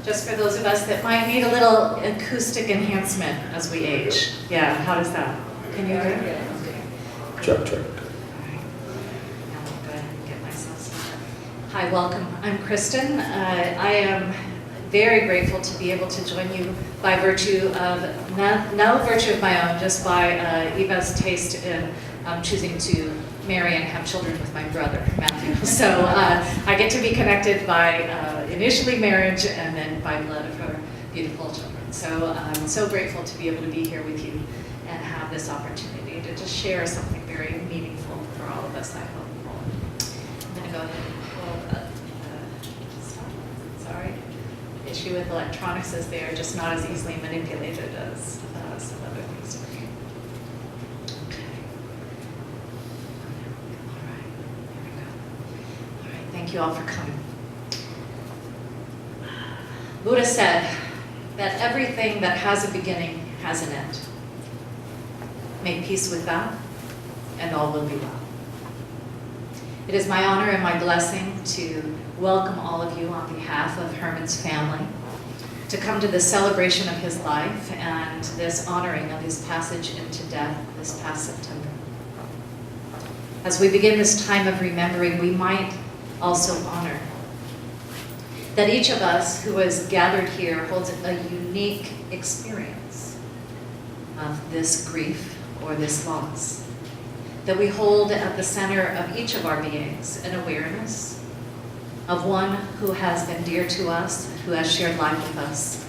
Just for those of us that might need a little acoustic enhancement as we age. Yeah, how does that? Can you hear it? Check. Now I'll go ahead and get myself set. Hi, welcome. I'm Kristen. I am very grateful to be able to join you by virtue of, no virtue of my own, just by Eva's taste in choosing to marry and have children with my brother, Matthew. So I get to be connected by initially marriage and then by blood of her beautiful children. So I'm so grateful to be able to be here with you and have this opportunity to just share something very meaningful for all of us, I hope. I'm going to go ahead and pull up. Sorry. Issue with electronics is they are just not as easily manipulated as some other things. Okay. All right. There we go. All right. Thank you all for coming. Buddha said that everything that has a beginning has an end. Make peace with that, and all will be well. It is my honor and my blessing to welcome all of you on behalf of Herman's family to come to the celebration of his life and this honoring of his passage into death this past September. As we begin this time of remembering, we might also honor that each of us who is gathered here holds a unique experience of this grief or this loss. That we hold at the center of each of our beings an awareness of one who has been dear to us, who has shared life with us,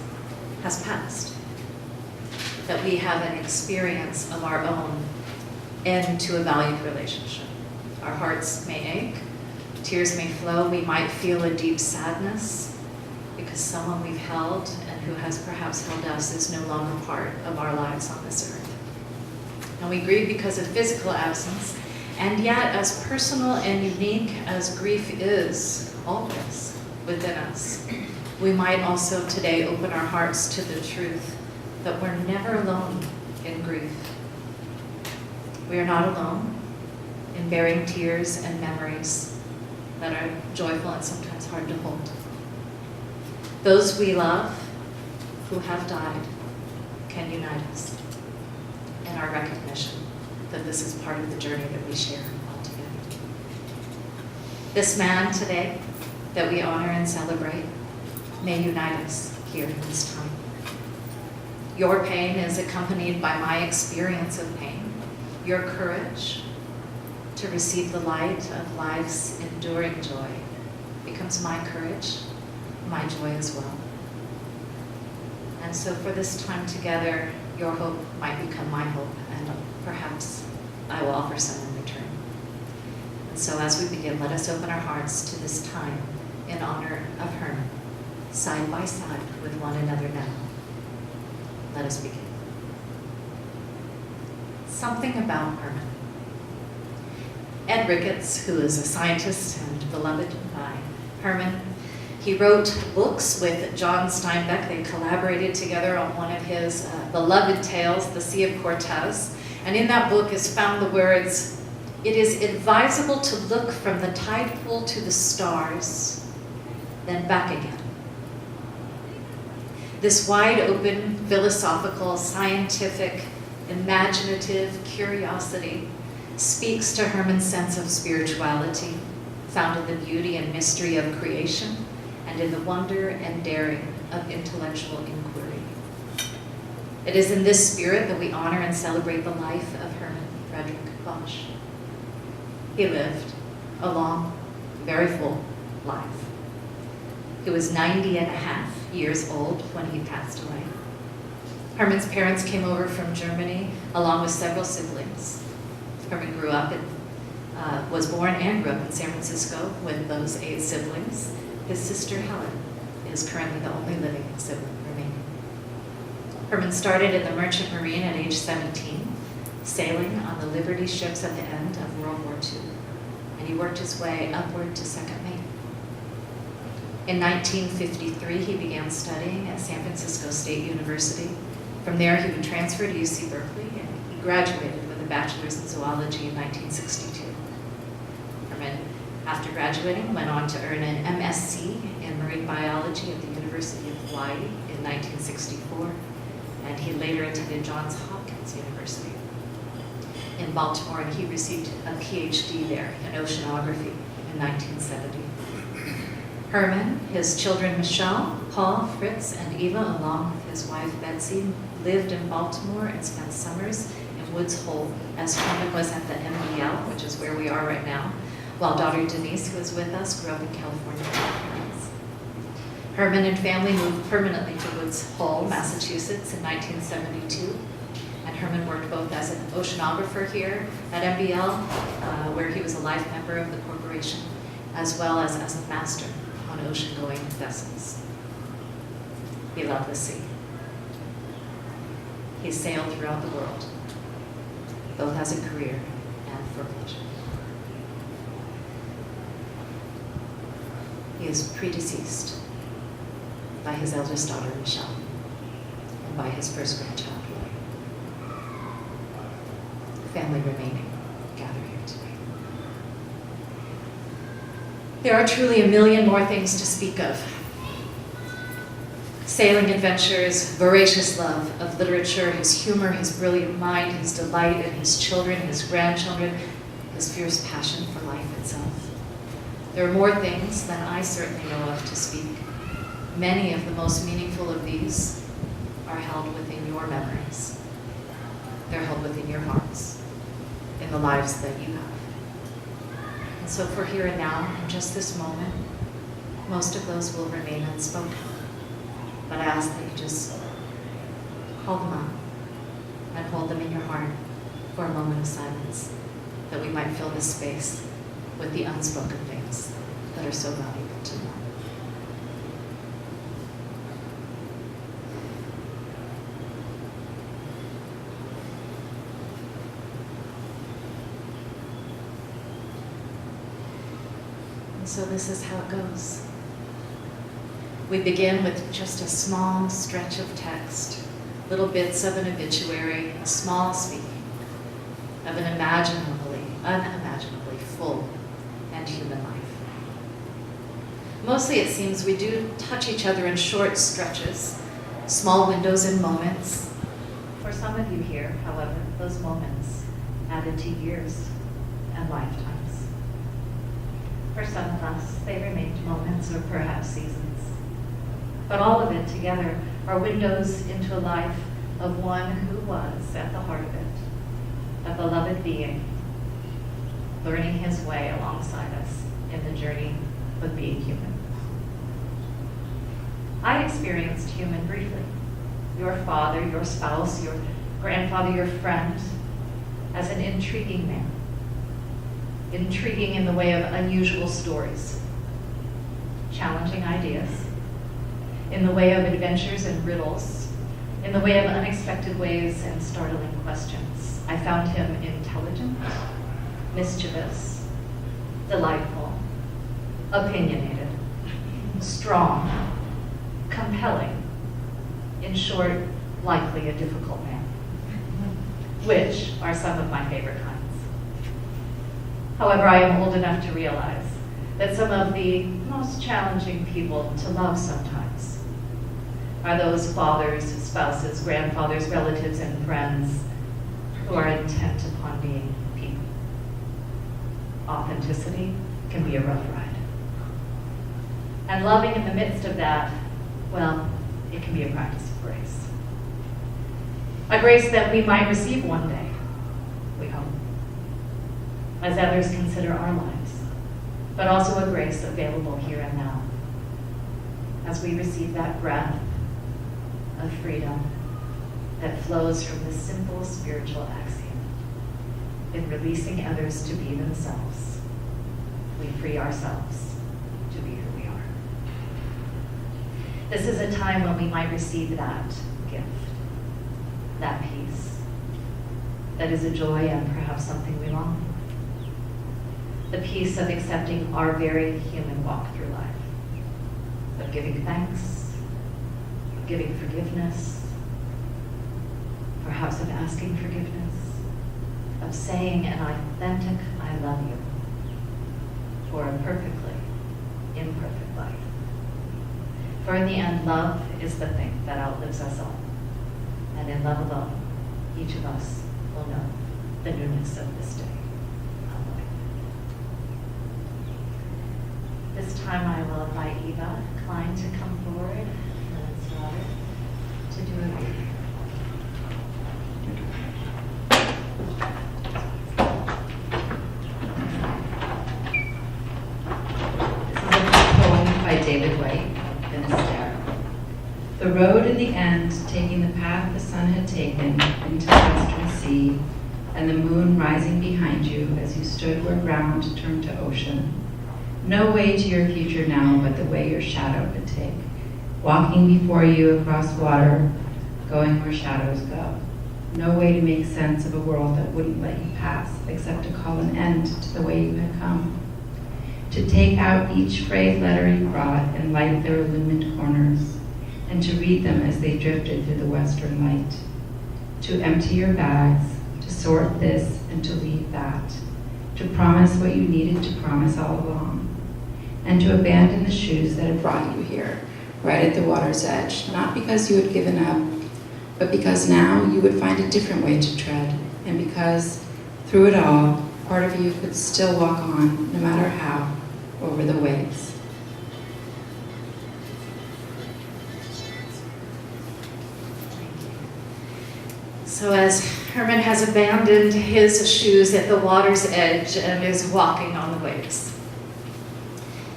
has passed. That we have an experience of our own end to a valued relationship. Our hearts may ache, tears may flow, we might feel a deep sadness because someone we've held and who has perhaps held us is no longer part of our lives on this earth. And we grieve because of physical absence, and yet as personal and unique as grief is always within us, we might also today open our hearts to the truth that we're never alone in grief. We are not alone in bearing tears and memories that are joyful and sometimes hard to hold. Those we love who have died can unite us in our recognition that this is part of the journey that we share all together. This man today that we honor and celebrate may unite us here in this time. Your pain is accompanied by my experience of pain, your courage to receive the light of life's enduring joy becomes my courage, my joy as well. And so for this time together, your hope might become my hope, and perhaps I will offer some in return. And so as we begin, let us open our hearts to this time in honor of Herman side by side with one another now. Let us begin. Something about Herman. Ed Ricketts, who is a scientist and beloved by Herman, he wrote books with John Steinbeck. They collaborated together on one of his beloved tales, The Sea of Cortez. And in that book is found the words, "It is advisable to look from the tide pool to the stars, then back again." This wide open, philosophical, scientific, imaginative curiosity speaks to Herman's sense of spirituality, found in the beauty and mystery of creation, and in the wonder and daring of intellectual inquiry. It is in this spirit that we honor and celebrate the life of Herman Frederick Bosch. He lived a long, very full life. He was 90 and a half years old when he passed away. Herman's parents came over from Germany along with several siblings. Herman was born and grew up in San Francisco with those 8 siblings. His sister Helen is currently the only living sibling remaining. Herman started in the Merchant Marine at age 17, sailing on the Liberty ships at the end of World War II, and he worked his way upward to second mate. In 1953, he began studying at San Francisco State University. From there, he would transfer to UC Berkeley, and he graduated with a bachelor's in zoology in 1962. Herman, after graduating, went on to earn an MSc in marine biology at the University of Hawaii in 1964, and he later attended Johns Hopkins University in Baltimore, and he received a PhD there in oceanography in 1970. Herman, his children Michelle, Paul, Fritz, and Eva, along with his wife Betsy, lived in Baltimore and spent summers in Woods Hole as Herman was at the MBL, which is where we are right now, while daughter Denise, who is with us, grew up in California with her parents. Herman and family moved permanently to Woods Hole, Massachusetts in 1972, and Herman worked both as an oceanographer here at MBL, where he was a life member of the corporation, as well as a master on ocean-going vessels. He loved the sea. He sailed throughout the world, both as a career and for pleasure. He is predeceased by his eldest daughter, Michelle, and by his first grandchild, Roy. The family remaining gathered here today. There are truly a million more things to speak of. Sailing adventures, voracious love of literature, his humor, his brilliant mind, his delight in his children, his grandchildren, his fierce passion for life itself. There are more things than I certainly know of to speak. Many of the most meaningful of these are held within your memories. They're held within your hearts, in the lives that you have. And so for here and now, in just this moment, most of those will remain unspoken. But I ask that you just call them out and hold them in your heart for a moment of silence, that we might fill this space with the unspoken things that are so valuable to know. And so this is how it goes. We begin with just a small stretch of text, little bits of an obituary, a small speaking of an unimaginably full and human life. Mostly it seems we do touch each other in short stretches, small windows and moments. For some of you here, however, those moments added to years and lifetimes. For some of us, they remained moments or perhaps seasons. But all of it together are windows into a life of one who was, at the heart of it, a beloved being, learning his way alongside us in the journey of being human. I experienced human briefly. Your father, your spouse, your grandfather, your friend, as an intriguing man. Intriguing in the way of unusual stories, challenging ideas, in the way of adventures and riddles, in the way of unexpected ways and startling questions. I found him intelligent, mischievous, delightful, opinionated, strong, compelling, in short, likely a difficult man, which are some of my favorite kinds. However, I am old enough to realize that some of the most challenging people to love sometimes are those fathers, spouses, grandfathers, relatives, and friends who are intent upon being people. Authenticity can be a rough ride. And loving in the midst of that, well, it can be a practice of grace. A grace that we might receive one day, we hope, as others consider our lives, but also a grace available here and now, as we receive that breath of freedom that flows from the simple spiritual axiom. In releasing others to be themselves, we free ourselves to be who we are. This is a time when we might receive that gift, that peace, that is a joy and perhaps something we long for. The peace of accepting our very human walk through life, of giving thanks, of giving forgiveness, perhaps of asking forgiveness, of saying an authentic I love you for a perfectly imperfect life. For in the end, love is the thing that outlives us all. And in love alone, each of us will know the newness of this day of life. This time I will invite Eva Klein to come forward, Lynn's daughter, to do a reading. By David White, Finisterre. The road in the end, taking the path the sun had taken into the western sea, and the moon rising behind you as you stood where ground turned to ocean. No way to your future now but the way your shadow would take, walking before you across water, going where shadows go. No way to make sense of a world that wouldn't let you pass, except to call an end to the way you had come. To take out each frayed letter you brought and light their illumined corners, and to read them as they drifted through the western light. To empty your bags, to sort this and to leave that, to promise what you needed to promise all along, and to abandon the shoes that had brought you here, right at the water's edge, not because you had given up, but because now you would find a different way to tread, and because, through it all, part of you could still walk on, no matter how, over the waves. So as Herman has abandoned his shoes at the water's edge and is walking on the waves,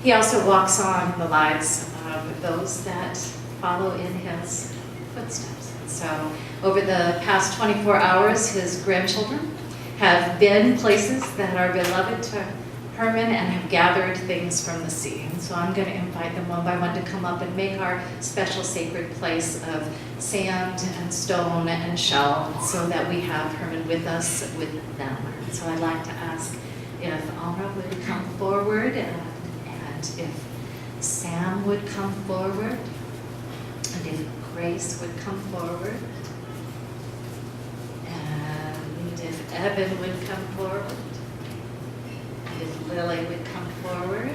he also walks on the lives of those that follow in his footsteps. And so over the past 24 hours, his grandchildren have been places that are beloved to Herman and have gathered things from the sea. And so I'm going to invite them one by one to come up and make our special sacred place of sand and stone and shell so that we have Herman with us, with them. And so I'd like to ask if Alma would come forward and if Sam would come forward and if Grace would come forward and if Evan would come forward. If Lily would come forward,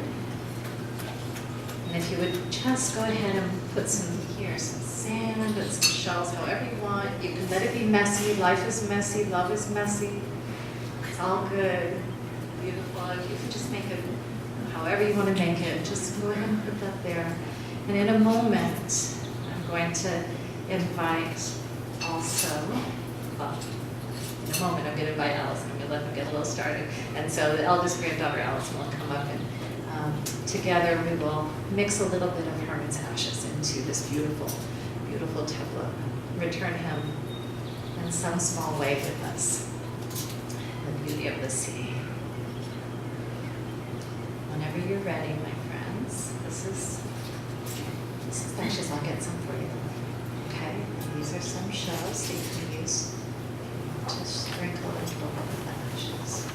and if you would just go ahead and put some sand and some shells, however you want. You can let it be messy. Life is messy. Love is messy. It's all good. Beautiful. If you can just make it however you want to make it, just go ahead and put that there. And in a moment, I'm going to invite also, well, in a moment, I'm going to invite Allison. I'm going to let them get a little started. And so the eldest granddaughter, Allison, will come up and together we will mix a little bit of Herman's ashes into this beautiful, beautiful tableau. Return him in some small way with us. The beauty of the sea. Whenever you're ready, my friends, this is ashes, I'll get some for you. Okay, these are some shells that you can use to sprinkle into a little bit of ashes.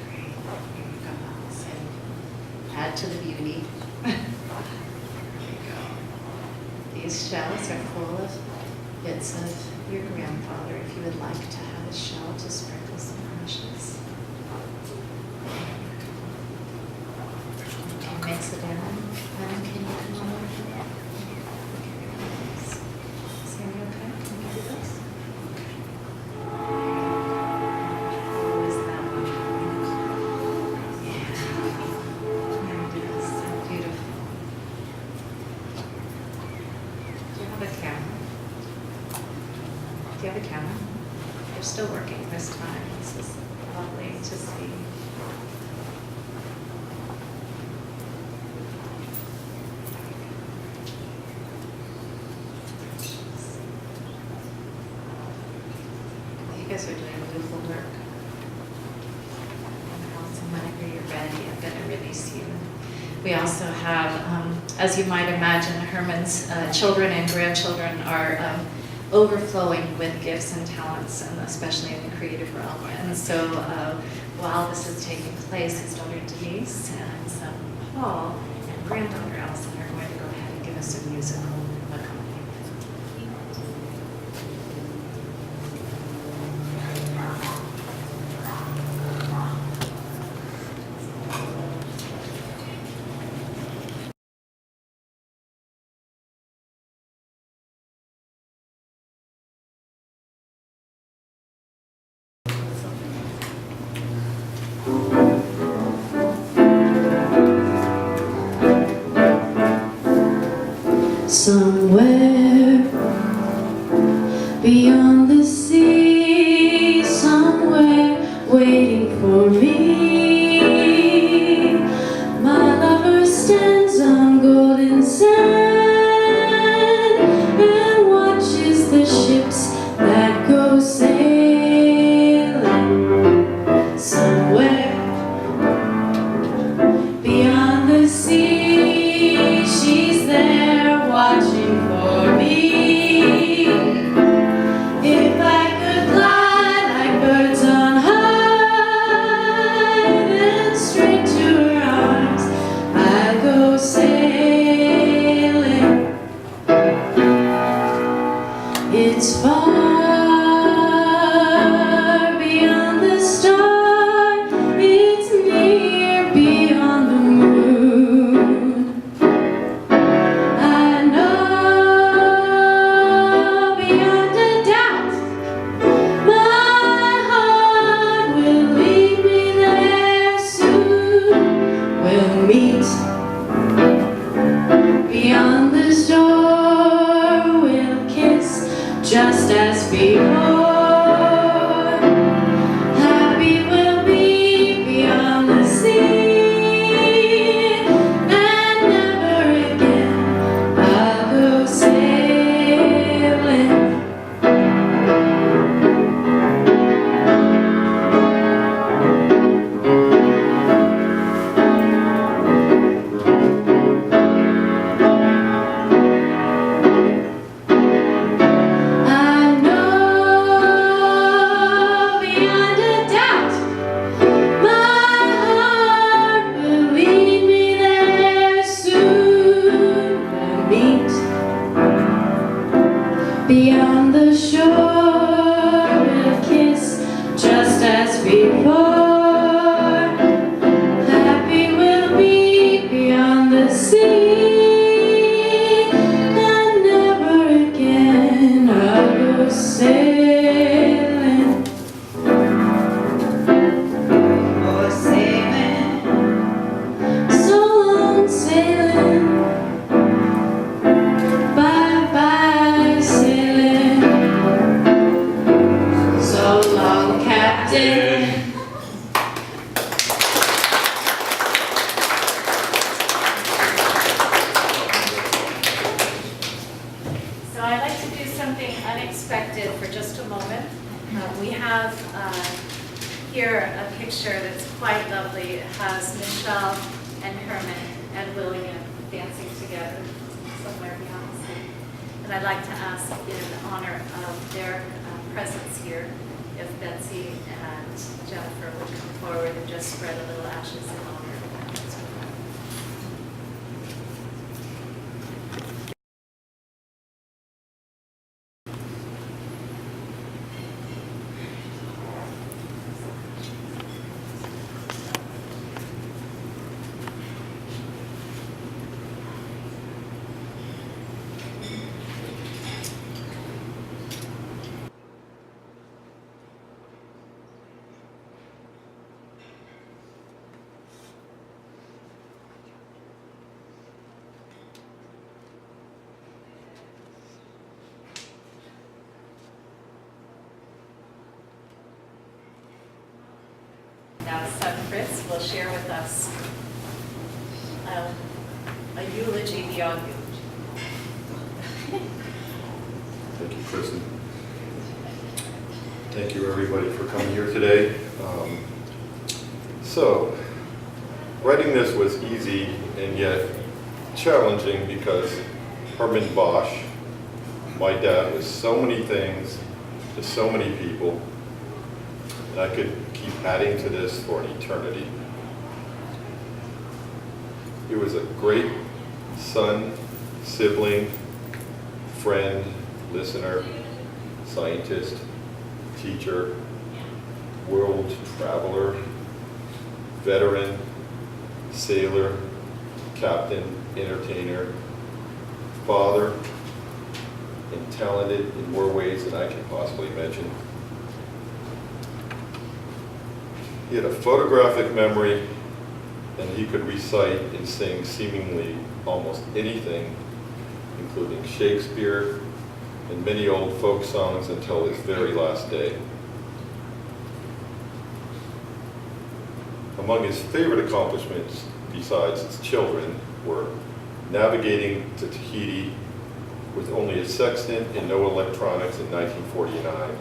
Great, here you go, Alice. And add to the beauty. There you go. These shells are full of bits of your grandfather if you would like to have a shell to sprinkle some ashes. Okay, mix it in. Lemon, can you come on over here? Sarah, you okay? Can you do this? What is that one? Yeah. There it is. So beautiful. Do you have a camera? Do you have a camera? They're still working this time. This is lovely to see. You guys are doing beautiful work. So whenever you're ready, I'm going to release you. We also have, as you might imagine, Herman's children and grandchildren are overflowing with gifts and talents, and especially in the creative realm. And so while this is taking place, his daughter Denise and son Paul and granddaughter Allison are going to go ahead and give us a musical accompaniment. Somewhere beyond the sea, somewhere waiting for me, my lover stands on golden sand and watches the ships that go sailing. Somewhere beyond the sea, she's there watching for me. If I could fly like birds on high, then straight to her arms I'd go sailing. It's far beyond the star, it's near beyond the moon. I know beyond a doubt my heart will lead me there soon. We'll meet beyond the shore, we'll kiss just as before. Happy we'll be beyond the sea, and never again I'll go sailing. I know beyond a doubt my heart will lead me there soon. We'll meet beyond the shore, we'll kiss just as before. Happy we'll be beyond the sea, and never again I'll go sailing. Oh, sailing, so long sailing, bye bye sailing, so long captain. So I'd like to do something unexpected for just a moment. We have here a picture that's quite lovely. It has Michelle and Herman and William dancing together. somewhere beyond the sea. And I'd like to ask in honor of their presence here, if Betsy and Jennifer would come forward and just spread a little ashes in honor of them as well. Now, son Fritz will share with us a eulogy beyond eulogy. Thank you, Kristen. Thank you, everybody, for coming here today. So, writing this was easy and yet challenging because Herman Bosch, my dad, was so many things to so many people, and I could keep adding to this for an eternity. He was a great son, sibling, friend, listener, scientist, teacher, world traveler, veteran, sailor, captain, entertainer, father, and talented in more ways than I can possibly mention. He had a photographic memory, and he could recite and sing seemingly almost anything, including Shakespeare and many old folk songs until his very last day. Among his favorite accomplishments, besides his children, were navigating to Tahiti with only a sextant and no electronics in 1949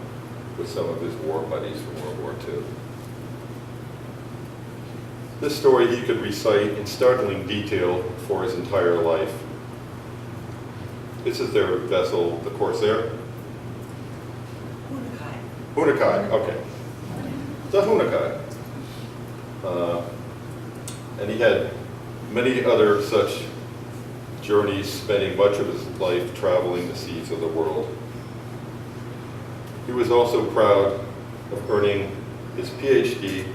with some of his war buddies from World War II. This story he could recite in startling detail for his entire life. This is their vessel, the Corsair? Hunakai, okay. The Hunakai. And he had many other such journeys, spending much of his life traveling the seas of the world. He was also proud of earning his PhD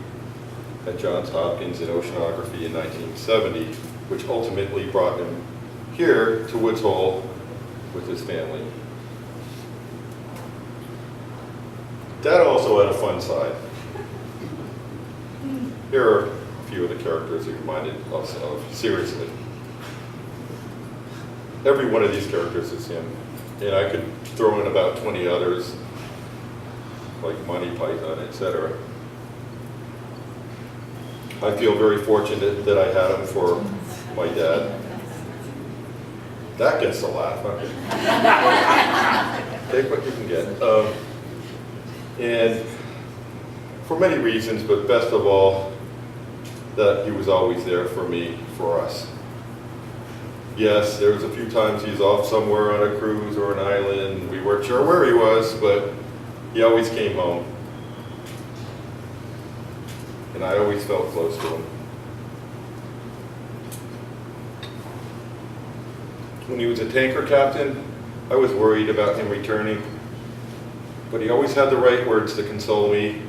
at Johns Hopkins in oceanography in 1970, which ultimately brought him here to Woods Hole with his family. Dad also had a fun side. Here are a few of the characters he reminded us of. Seriously. Every one of these characters is him, and I could throw in about 20 others, like Monty Python, etc. I feel very fortunate that I had him for my dad. That gets a laugh, huh? Take what you can get. And for many reasons, but best of all, that he was always there for me, for us. Yes, there was a few times he's off somewhere on a cruise or an island. We weren't sure where he was, but he always came home. And I always felt close to him. When he was a tanker captain, I was worried about him returning, but he always had the right words to console me,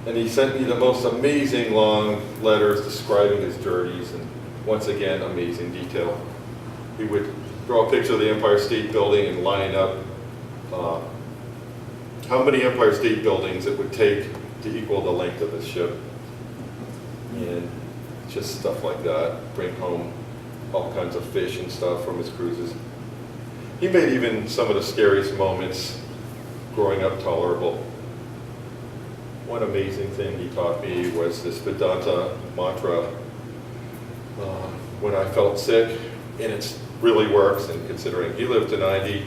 and he sent me the most amazing long letters describing his journeys, and once again, amazing detail. He would draw a picture of the Empire State Building and line up how many Empire State Buildings it would take to equal the length of his ship. And just stuff like that. Bring home all kinds of fish and stuff from his cruises. He made even some of the scariest moments growing up tolerable. One amazing thing he taught me was this Vedanta mantra. When I felt sick, and it really works, and considering he lived to 90,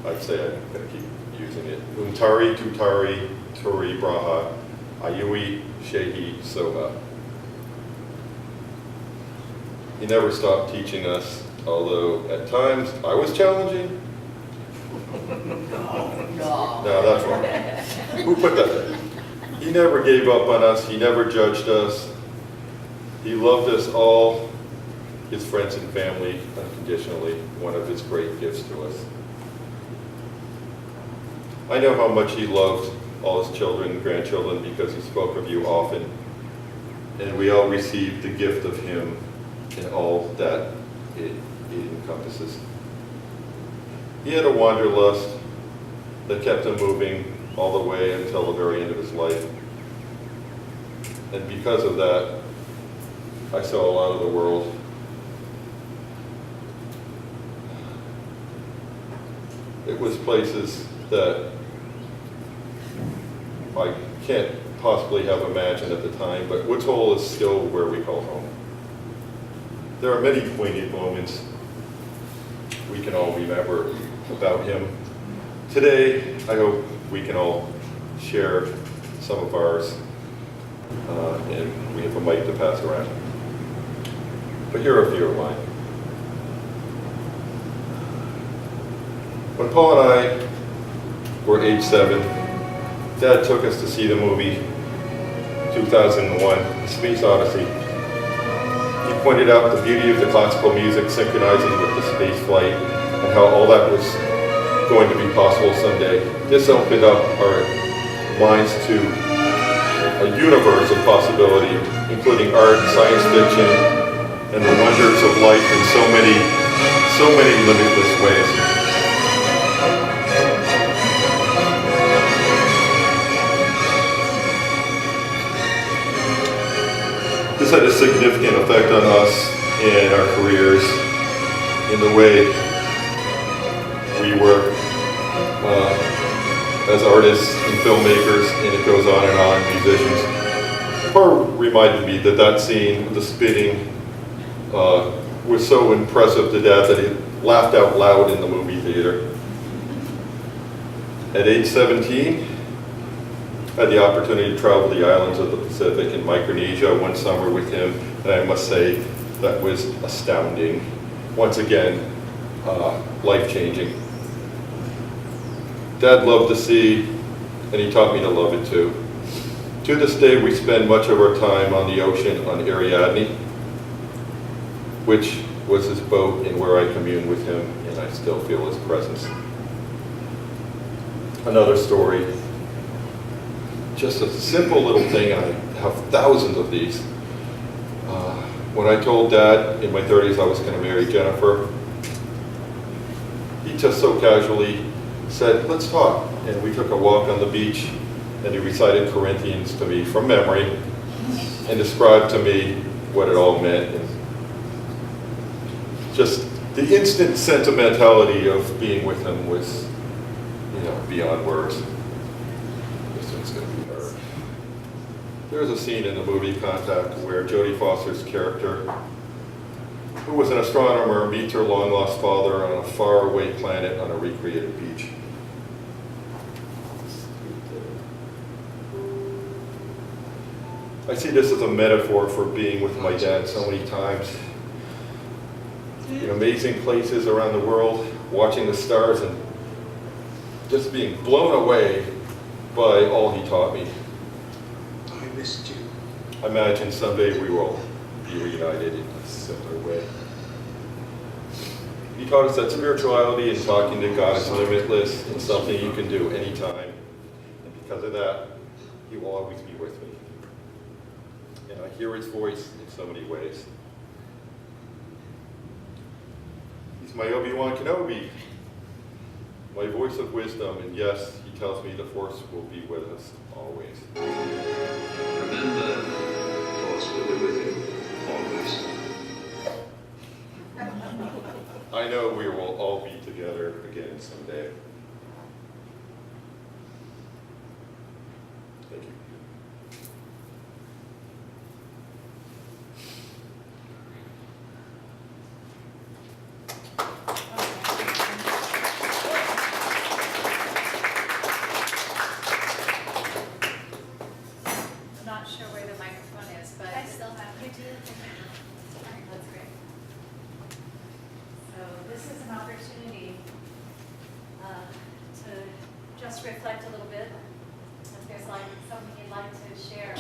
I'd say I'm going to keep using it. Untari Tutari Turi Braha Ayui Shehi Soha. He never stopped teaching us although at times I was challenging. No, that's wrong. Who put that there? He never gave up on us. He never judged us. He loved us all, his friends and family, unconditionally. One of his great gifts to us. I know how much he loved all his children and grandchildren because he spoke of you often. And we all received the gift of him and all that it encompasses. He had a wanderlust that kept him moving all the way until the very end of his life. And because of that, I saw a lot of the world. It was places that I can't possibly have imagined at the time, but Woods Hole is still where we call home. There are many poignant moments we can all remember about him. Today, I hope we can all share some of ours, and we have a mic to pass around. But here are a few of mine. When Paul and I were age 7, Dad took us to see the movie 2001, Space Odyssey. He pointed out the beauty of the classical music synchronizing with the space flight and how all that was going to be possible someday. This opened up our minds to a universe of possibility, including art, science fiction, and the wonders of life in so many limitless ways. This had a significant effect on us and our careers in the way we work as artists and filmmakers, and it goes on and on, musicians. Paul reminded me that that scene, the spitting, was so impressive to Dad that he laughed out loud in the movie theater. At age 17, I had the opportunity to travel the islands of the Pacific in Micronesia one summer with him, and I must say that was astounding. Once again, life-changing. Dad loved the sea, and he taught me to love it too. To this day, we spend much of our time on the ocean on Ariadne, which was his boat and where I commune with him, and I still feel his presence. Another story. Just a simple little thing, and I have thousands of these. When I told Dad in my 30s I was going to marry Jennifer, he just so casually said, "Let's talk." And we took a walk on the beach, and he recited Corinthians to me from memory and described to me what it all meant. And just the instant sentimentality of being with him was, beyond words. There's a scene in the movie Contact where Jodie Foster's character, who was an astronomer, meets her long-lost father on a faraway planet on a recreated beach. I see this as a metaphor for being with my dad so many times. In amazing places around the world, watching the stars and just being blown away by all he taught me. I missed you. I imagine someday we will be reunited in a similar way. He taught us that spirituality and talking to God is limitless and something you can do anytime. And because of that, he will always be with me. And I hear his voice in so many ways. He's my Obi-Wan Kenobi, my voice of wisdom, and yes, he tells me the Force will be with us always. Remember, the Force will be with you always. I know we will all be together again someday. Thank you. I'm not sure where the microphone is, but. I still have it. You do? That's great. to just reflect a little bit. If there's like something you'd like to share.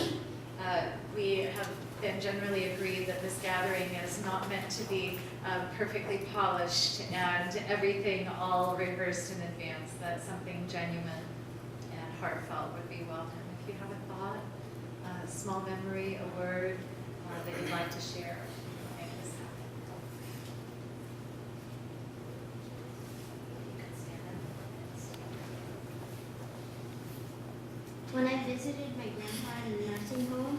We have been generally agreed that this gathering is not meant to be perfectly polished and everything all rehearsed in advance, that something genuine and heartfelt would be welcome. If you have a thought, a small memory, a word that you'd like to share, make this happen. You can stand up. When I visited my grandpa in the nursing home,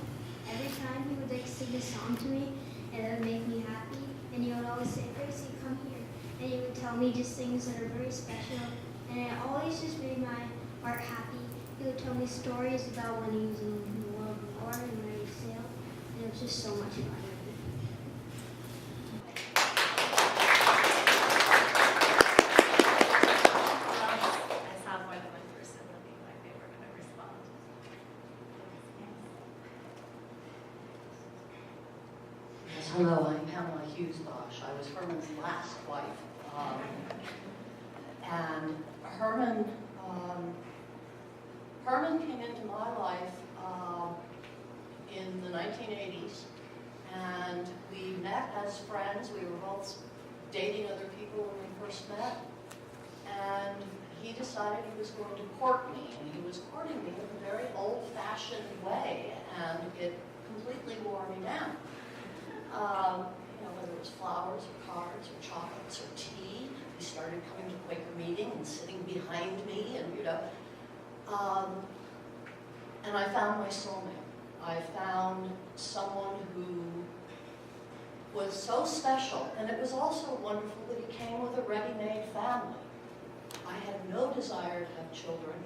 every time he would like sing a song to me, and it would make me happy. And he would always say, "Gracie, come here," and he would tell me just things that are very special, and it always just made my heart happy. He would tell me stories about when he was in the World War and when he sailed, and it was just so much fun. I saw more than one person looking like they were going to respond. Yes, hello, I'm Pamela Hughes Bosch. I was Herman's last wife. And Herman came into my life in the 1980s, and we met as friends. We were both dating other people when we first met, and he decided he was going to court me, and he was courting me in a very old-fashioned way, and it completely wore me down. Whether it was flowers or cards or chocolates or tea. He started coming to Quaker meeting and sitting behind me, and and I found my soulmate. I found someone who was so special, and it was also wonderful that he came with a ready-made family. I had no desire to have children,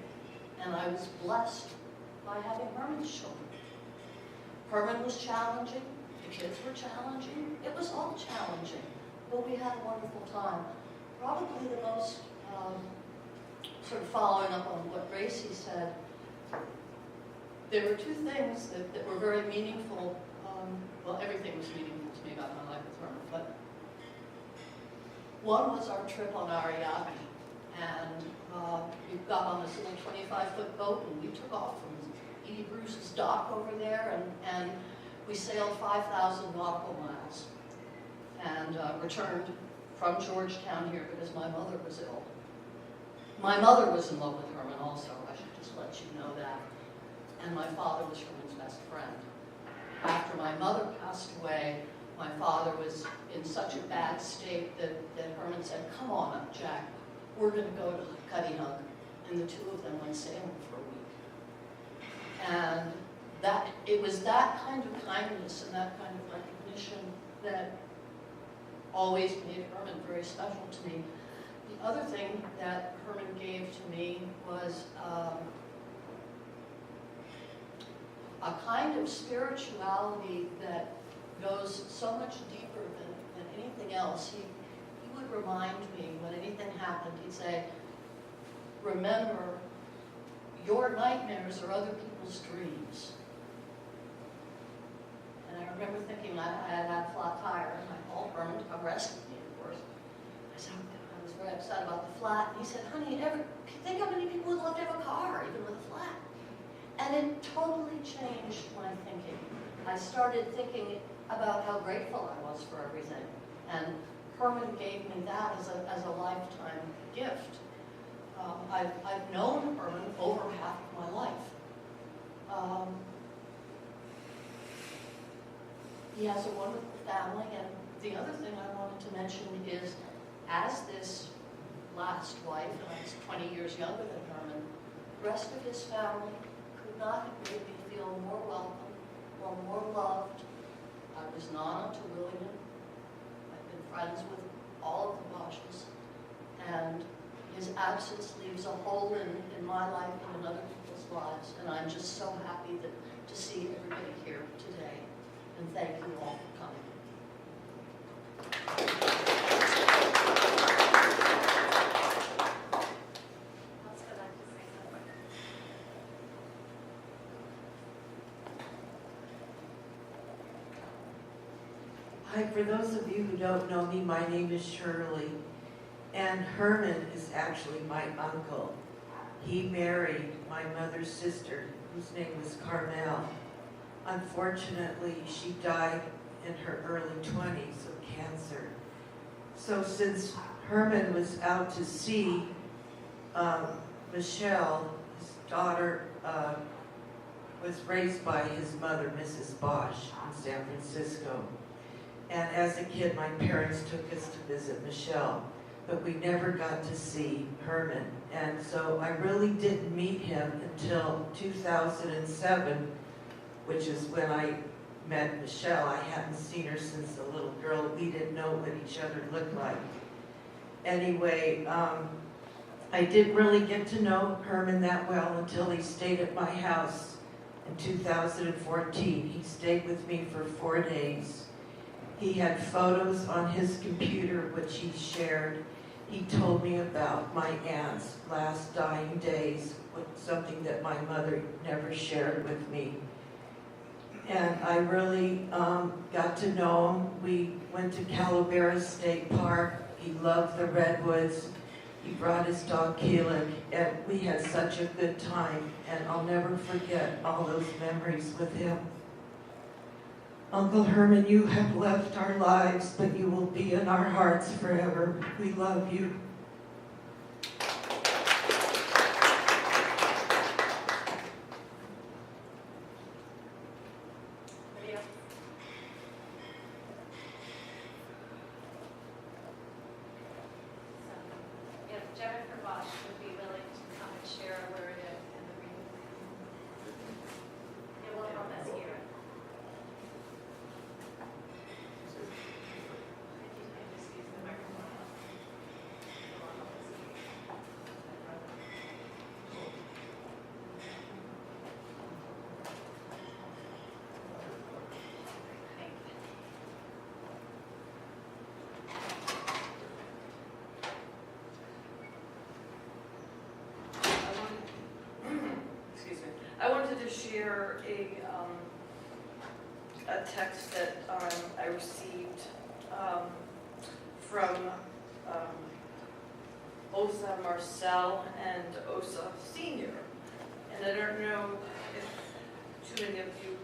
and I was blessed by having Herman's children. Herman was challenging. The kids were challenging. It was all challenging, but we had a wonderful time. Probably the most, sort of following up on what Gracie said, there were two things that were very meaningful. Well, everything was meaningful to me about my life with Herman, but one was our trip on Ariadne. And we got on this little 25-foot boat, and we took off from Edie Bruce's dock over there, and we sailed 5,000 nautical miles and returned from Georgetown here because my mother was ill. My mother was in love with Herman also, I should just let you know that. And my father was Herman's best friend. After my mother passed away, my father was in such a bad state that Herman said, "Come on up, Jack. We're going to go to Cuttyhug." And the two of them went sailing for a week. And it was that kind of kindness and that kind of recognition that always made Herman very special to me. The other thing that Herman gave to me was a kind of spirituality that goes so much deeper than anything else. He would remind me when anything happened, he'd say, "Remember, your nightmares are other people's dreams." And I remember thinking I had a flat tire, and I called Herman to come rescue me, of course. I was very upset about the flat. And he said, "Honey, think how many people would love to have a car, even with a flat?" And it totally changed my thinking. I started thinking about how grateful I was for everything. And Herman gave me that as a lifetime gift. I've known Herman over half of my life. He has a wonderful family, and the other thing I wanted to mention is, as this last wife, and I was 20 years younger than Herman, the rest of his family could not have made me feel more welcome or more loved. I was Nana to William. I've been friends with all of the Bosches, and his absence leaves a hole in my life and in other people's lives, and I'm just so happy to see everybody here today. And thank you all for coming. Let's go back to say something. Hi, for those of you who don't know me, my name is Shirley. And Herman is actually my uncle. He married my mother's sister, whose name was Carmel. Unfortunately, she died in her early 20s of cancer. So since Herman was out to sea, Michelle, his daughter, was raised by his mother, Mrs. Bosch, in San Francisco. And as a kid, my parents took us to visit Michelle, but we never got to see Herman. And so I really didn't meet him until 2007, which is when I met Michelle. I hadn't seen her since a little girl. We didn't know what each other looked like. Anyway, I didn't really get to know Herman that well until he stayed at my house in 2014. He stayed with me for 4 days. He had photos on his computer, which he shared. He told me about my aunt's last dying days, something that my mother never shared with me. And I really got to know him. We went to Calaveras State Park. He loved the redwoods. He brought his dog Keelan, and we had such a good time, and I'll never forget all those memories with him. Uncle Herman, you have left our lives, but you will be in our hearts forever. We love you. If Jennifer Bosch would be willing to come and share a word in the reading. It will help us hear it. If you can just use the microphone. It will help us hear. Thank you. Excuse me. I wanted to share a text that I received from Osa Marcel and Osa Senior. And I don't know if too many of you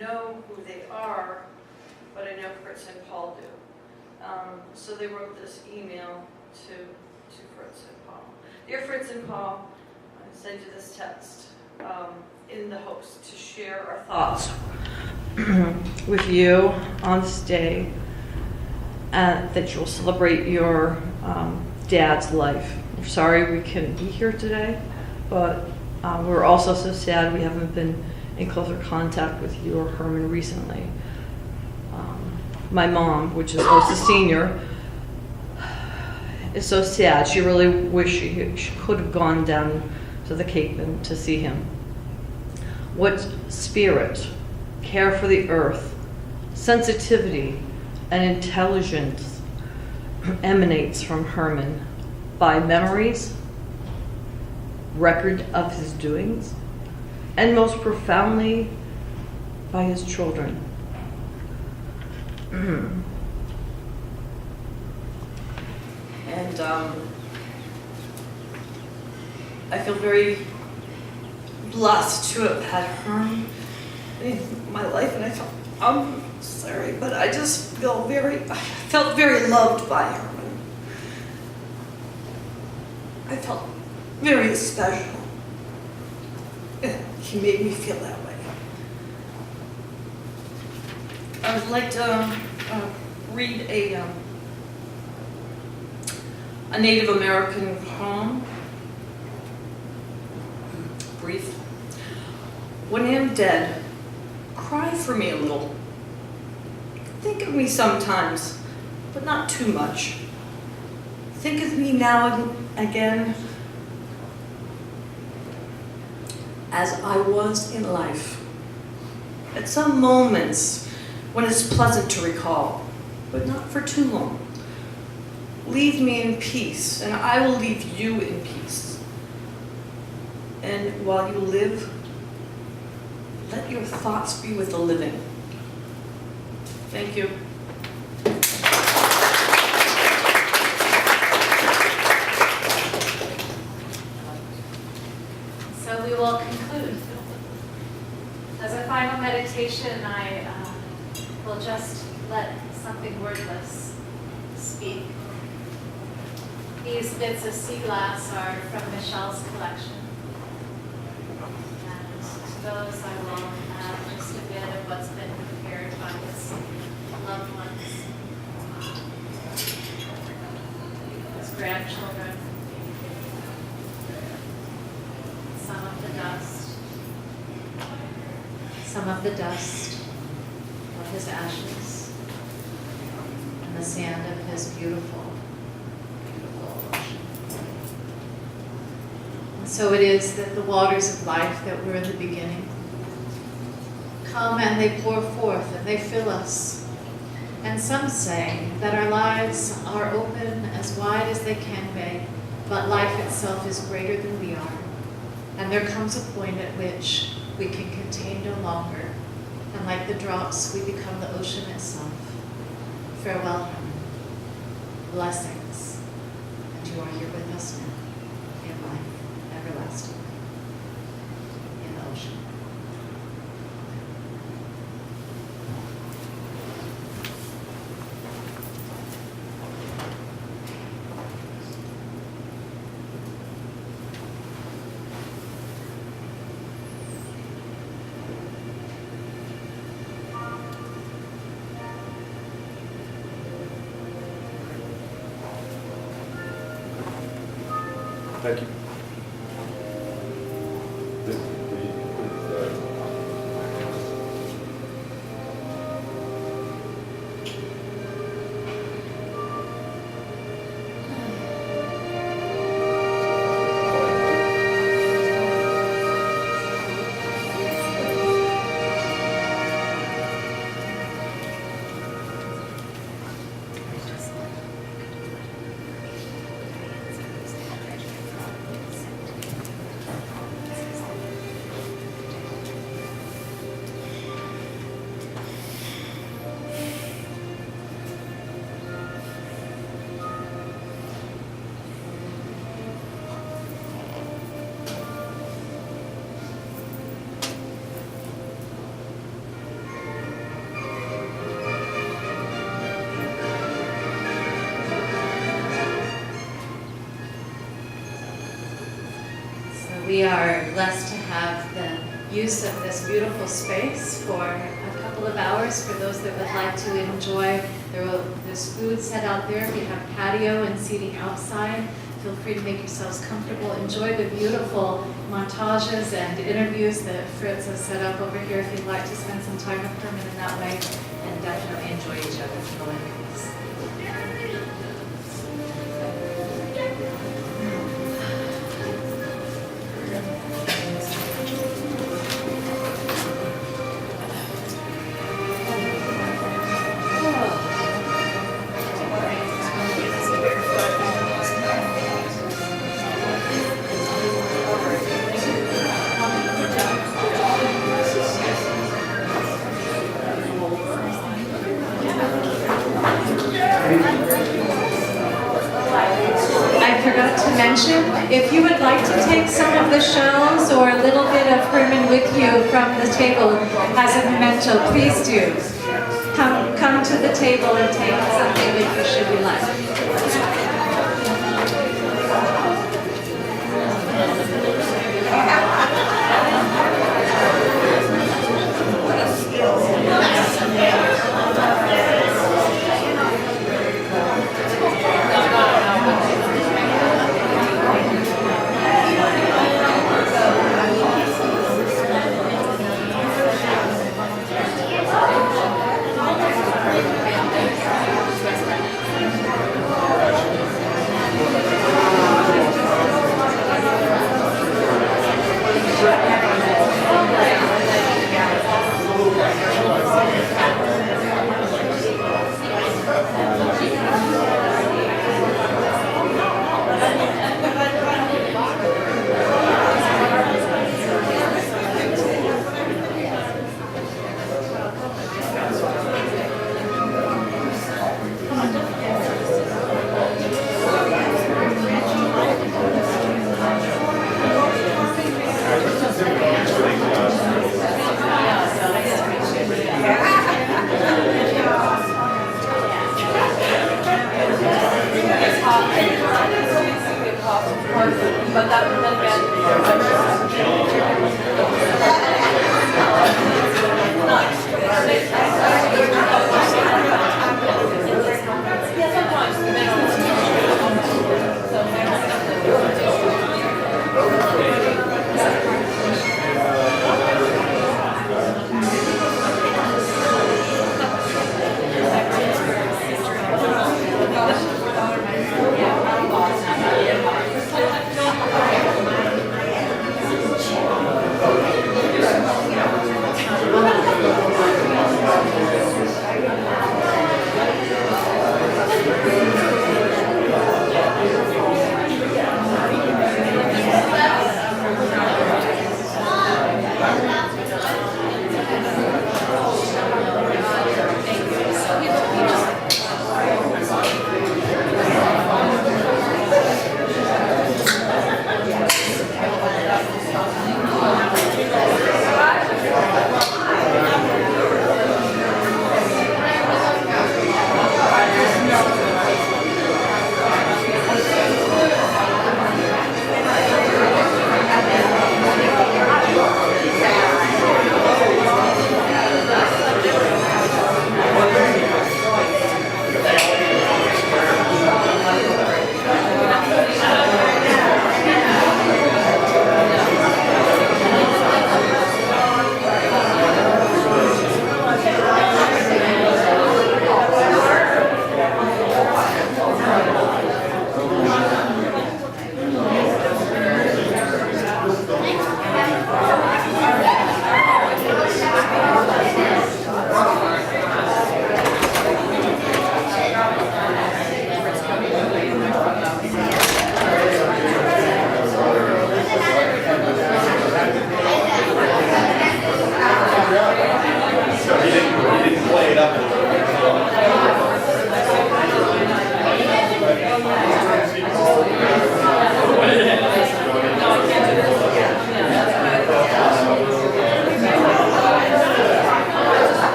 know who they are, but I know Fritz and Paul do. So they wrote this email to Fritz and Paul. Dear Fritz and Paul, I send you this text in the hopes to share our thoughts with you on this day that you'll celebrate your dad's life. We're sorry we couldn't be here today, but we're also so sad we haven't been in closer contact with you or Herman recently. My mom, which is Osa Senior, is so sad. She really wished she could have gone down to the Cape and to see him. What spirit, care for the earth, sensitivity, and intelligence emanates from Herman by memories, record of his doings, and most profoundly by his children. And I feel very blessed to have had Herman in my life, and I'm sorry, but I just felt very loved by Herman. I felt very special. And he made me feel that way. I would like to read a Native American poem, brief. When I am dead, cry for me a little. Think of me sometimes, but not too much. Think of me now and again as I was in life. At some moments when it's pleasant to recall, but not for too long. Leave me in peace, and I will leave you in peace. And while you live, let your thoughts be with the living. Thank you. So we will conclude. As a final meditation, I will just let something wordless speak. These bits of sea glass are from Michelle's collection. And to those I will add just a bit of what's been prepared by his loved ones, his grandchildren, some of the dust of his ashes, and the sand of his beautiful, beautiful ocean. And so it is that the waters of life that were in the beginning come and they pour forth and they fill us. And some say that our lives are open as wide as they can be, but life itself is greater than we are. And there comes a point at which we can contain no longer, and like the drops, we become the ocean itself. Farewell, heaven. Blessings. And you are here with us now, in life, everlasting, in the ocean. Thank you. We are blessed to have the use of this beautiful space for a couple of hours for those that would like to enjoy. There's food set out there. We have patio and seating outside. Feel free to make yourselves comfortable. Enjoy the beautiful montages and interviews that Fritz has set up over here if you'd like to spend some time with Herman in that way, and definitely enjoy each other for the Olympics. If you would like to take some of the shells or a little bit of Herman with you from the table as a memento, please do. Come to the table and take something with you should you like. that would have been good.